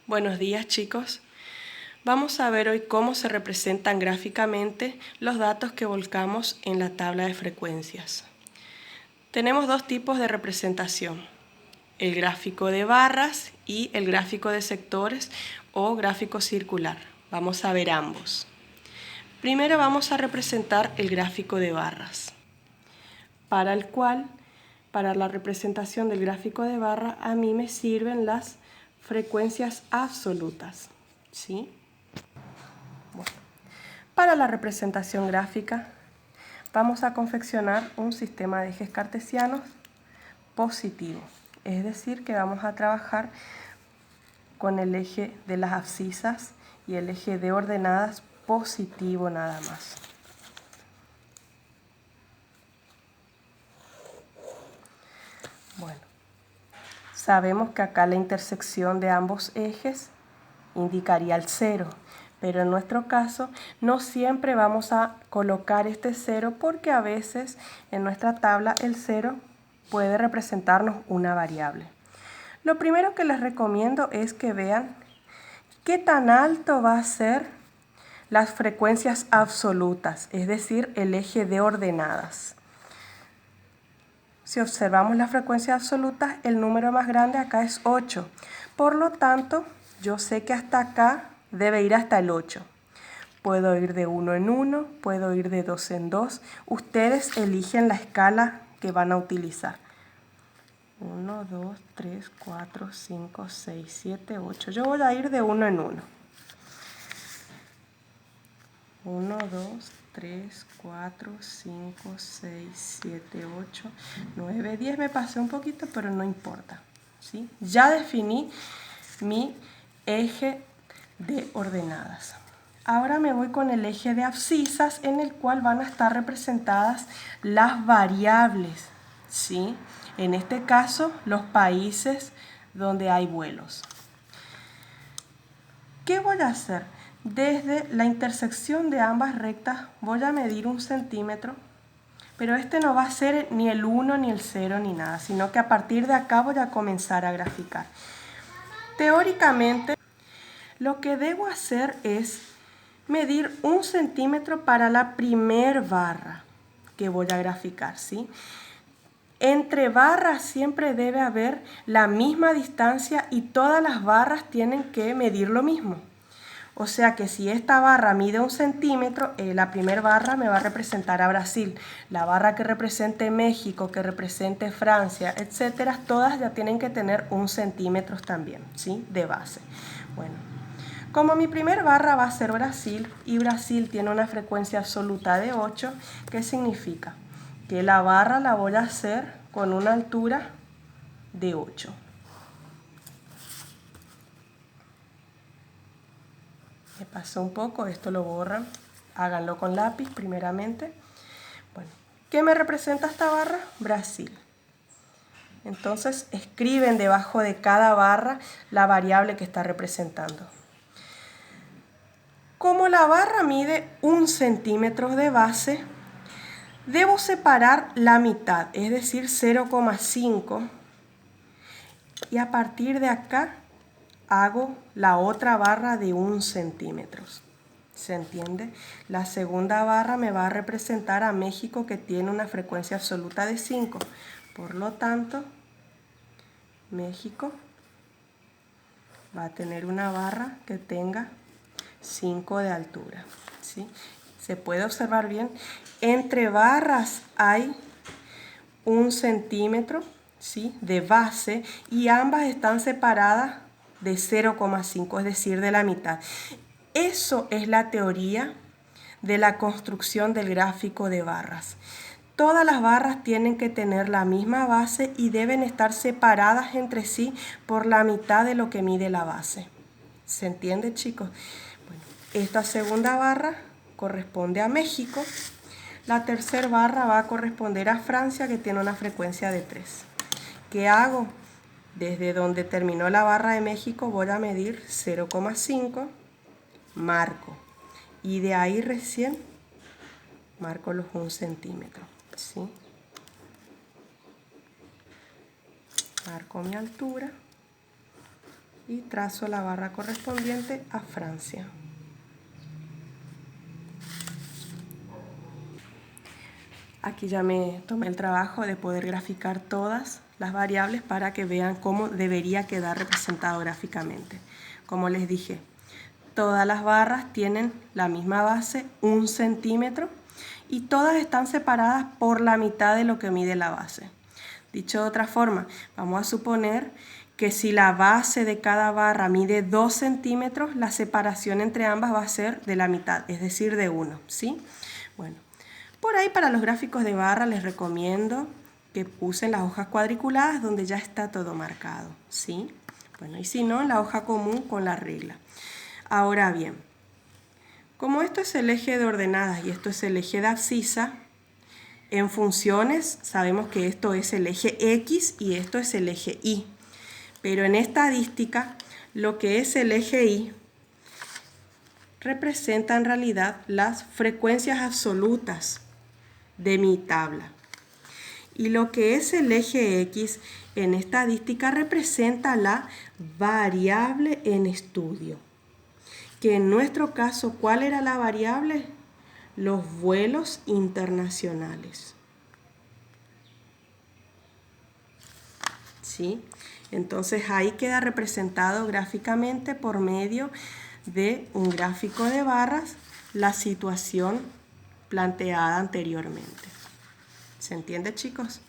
Buenos días, chicos. Vamos a ver hoy cómo se representan gráficamente los datos que volcamos en la tabla de frecuencias. Tenemos dos tipos de representación: el gráfico de barras y el gráfico de sectores o gráfico circular. Vamos a ver ambos. Primero vamos a representar el gráfico de barras, para la representación del gráfico de barra a mí me sirven las frecuencias absolutas, ¿sí? Bueno, para la representación gráfica vamos a confeccionar un sistema de ejes cartesianos positivo, es decir, que vamos a trabajar con el eje de las abscisas y el eje de ordenadas positivo nada más. Bueno, sabemos que acá la intersección de ambos ejes indicaría el 0, pero en nuestro caso no siempre vamos a colocar este 0 porque a veces en nuestra tabla el 0 puede representarnos una variable. Lo primero que les recomiendo es que vean qué tan alto va a ser las frecuencias absolutas, es decir, el eje de ordenadas. Si observamos las frecuencias absolutas, el número más grande acá es 8. Por lo tanto, yo sé que hasta acá debe ir hasta el 8. Puedo ir de 1 en 1, puedo ir de 2 en 2. Ustedes eligen la escala que van a utilizar. 1, 2, 3, 4, 5, 6, 7, 8. Yo voy a ir de 1 en 1. 1, 2, 3, 4, 5, 6, 7, 8, 9, 10. Me pasé un poquito, pero no importa, ¿sí? Ya definí mi eje de ordenadas. Ahora me voy con el eje de abscisas, en el cual van a estar representadas las variables, ¿sí? En este caso, los países donde hay vuelos. ¿Qué voy a hacer? Desde la intersección de ambas rectas voy a medir 1 centímetro, pero este no va a ser ni el 1 ni el 0 ni nada, sino que a partir de acá voy a comenzar a graficar. Teóricamente, lo que debo hacer es medir 1 centímetro para la primer barra que voy a graficar, ¿sí? Entre barras siempre debe haber la misma distancia y todas las barras tienen que medir lo mismo. O sea que si esta barra mide 1 centímetro, la primera barra me va a representar a Brasil. La barra que represente México, que represente Francia, etcétera, todas ya tienen que tener 1 centímetro también, ¿sí? De base. Bueno, como mi primer barra va a ser Brasil y Brasil tiene una frecuencia absoluta de 8, ¿qué significa? Que la barra la voy a hacer con una altura de 8. Me pasó un poco, esto lo borran, háganlo con lápiz primeramente. Bueno, ¿qué me representa esta barra? Brasil. Entonces escriben debajo de cada barra la variable que está representando. Como la barra mide 1 centímetro de base, debo separar la mitad, es decir, 0,5. Y a partir de acá hago la otra barra de 1 centímetro. ¿Se entiende? La segunda barra me va a representar a México, que tiene una frecuencia absoluta de 5. Por lo tanto, México va a tener una barra que tenga 5 de altura, ¿sí? Se puede observar bien. Entre barras hay 1 centímetro, ¿sí? De base, y ambas están separadas de 0,5, es decir, de la mitad. Eso es la teoría de la construcción del gráfico de barras. Todas las barras tienen que tener la misma base y deben estar separadas entre sí por la mitad de lo que mide la base. ¿Se entiende, chicos? Bueno, esta segunda barra corresponde a México. La tercera barra va a corresponder a Francia, que tiene una frecuencia de 3. ¿Qué hago? Desde donde terminó la barra de México voy a medir 0,5, marco. Y de ahí recién marco los 1 centímetro, ¿sí? Marco mi altura. y trazo la barra correspondiente a Francia. Aquí ya me tomé el trabajo de poder graficar todas las variables para que vean cómo debería quedar representado gráficamente. Como les dije, todas las barras tienen la misma base, 1 centímetro, y todas están separadas por la mitad de lo que mide la base. Dicho de otra forma, vamos a suponer que si la base de cada barra mide 2 centímetros, la separación entre ambas va a ser de la mitad, es decir, de 1, ¿sí? Bueno, por ahí para los gráficos de barra les recomiendo que usen las hojas cuadriculadas donde ya está todo marcado, ¿sí? Bueno, y si no, la hoja común con la regla. Ahora bien, como esto es el eje de ordenadas y esto es el eje de abscisa, en funciones sabemos que esto es el eje X y esto es el eje Y. Pero en estadística, lo que es el eje Y representa en realidad las frecuencias absolutas de mi tabla. Y lo que es el eje X en estadística representa la variable en estudio. Que en nuestro caso, ¿cuál era la variable? Los vuelos internacionales. ¿Sí? Entonces ahí queda representado gráficamente por medio de un gráfico de barras la situación planteada anteriormente. ¿Se entiende, chicos?